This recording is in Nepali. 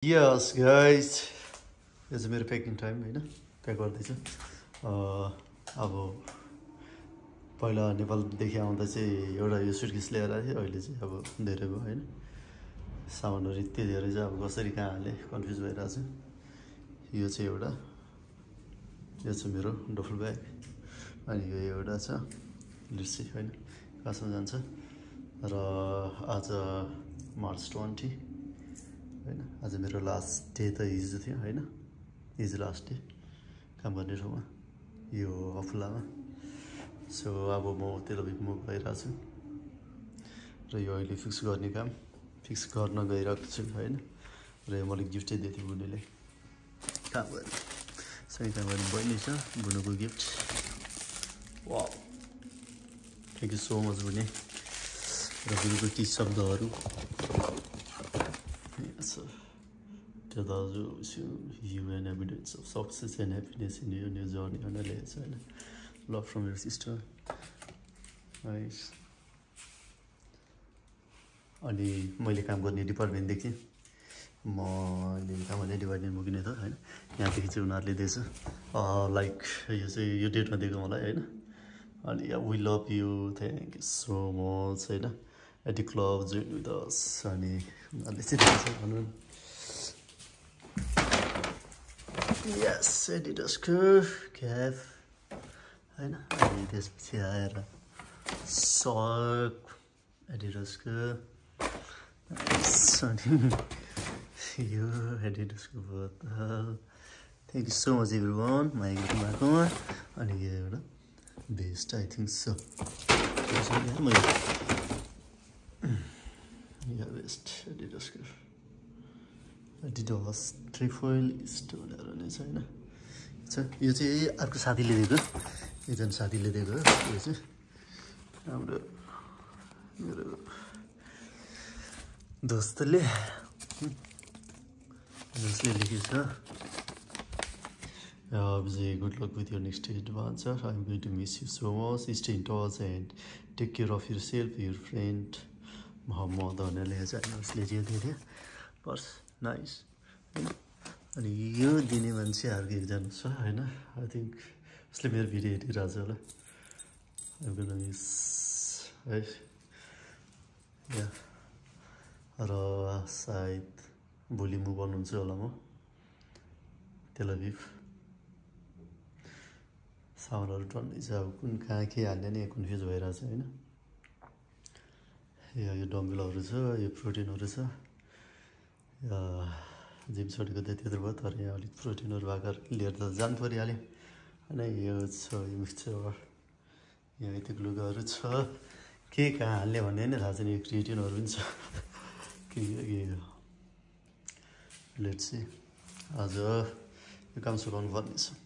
Yes guys, यो चाहिँ मेरो प्याकिङ टाइम हैन, प्याक गर्दैछु। अब पहिला नेपालदेखि आउँदा चाहिँ एउटा यो सुटकेस लिएर आएँ, अहिले चाहिँ अब धेरै भयो हैन, सामानहरु यति धेरै छ, अब कसरी कहाँ हाले कन्फ्युज भइरहेछ। यो चाहिँ एउटा, यो चाहिँ मेरो डफल ब्याग, अनि यो एउटा छ लिट्सी हैन, कहाँसम्म जान्छ। र आज मार्च 20 हैन, आज मेरो लास्ट डे त हिजो थियो हैन, हिजो लास्ट डे काम गर्ने ठाउँमा यो अफुलामा। सो अब म तेलभिकमा गइरहेको छु र यो अहिले फिक्स गर्ने काम फिक्स गर्न गइरहेको छु हैन। र यो मलाई गिफ्टै दिएको थियो बुनुले काम गर्ने, सँगै काम गर्ने बहिनी छ, बुनुको gift. Wow, thank you so much बुने। र बुनुको ती शब्दहरू to those who assume you an evidence of success and happiness in your new journey on a lesson. Love from your sister. Nice. अनि मैले काम गर्ने डिपार्टमेन्टदेखि मैले काम गर्ने डिपार्टमेन्ट मुकिने त हैन, यहाँदेखि चाहिँ उनीहरूले दिएछ लाइक यो चाहिँ यो डेटमा दिएको मलाई हैन। अनि we love you, thank you so much हैन, at the club join with us. अनि उनीहरूले चाहिँ दिएछ भनौँ। यस, एडिडासको क्याप हैन। अनि त्यसपछि आएर सक एडिडासको, अनि यो एडिडासको बोतल। Thank you so much everyone माया गर्नु भएकोमा। अनि यो एउटा बेस्ट आई थिङ्क सो, यो बेस्ट एडिडासको एडिडास ट्रिफोइल स्टोनहरू नै छ हैन। यो चाहिँ अर्को साथीले दिएको, एकजना साथीले दिएको। यो चाहिँ हाम्रो मेरो दोस्तले जसले लेखेको छ, Vijay, good luck with your next adventure. I'm going to miss you so much. Stay in touch and take care of yourself, your friend Muhammad Anale has announced. But nice. And you didn't even see our given, so I know. I think Slimmer video it Razala. I'm gonna miss. Yeah. Ra side bully move on Zolamo Tel Aviv. साउन्डहरु टन्नै छ, अब कुन कहाँ के हाल्ने नि कन्फ्युज भइरहेछ हैन। यो डम्बलहरु छ, यो प्रोटिनहरु छ। जिम छोडेको त त्यत्रो भयो, तर यहाँ अलिक प्रोटिनहरु भएको लिएर त जान परिहाल्यो हैन। यो छ यो मिक्सचर, यहाँ यति ग्लुगाहरु छ, के कहाँ हाल्ने भन्ने नि थाहा छैन। यो क्रिएटिनहरु पनि छ के लेट्स सी, आज यो काम सुरु गर्नु पर्ने छ।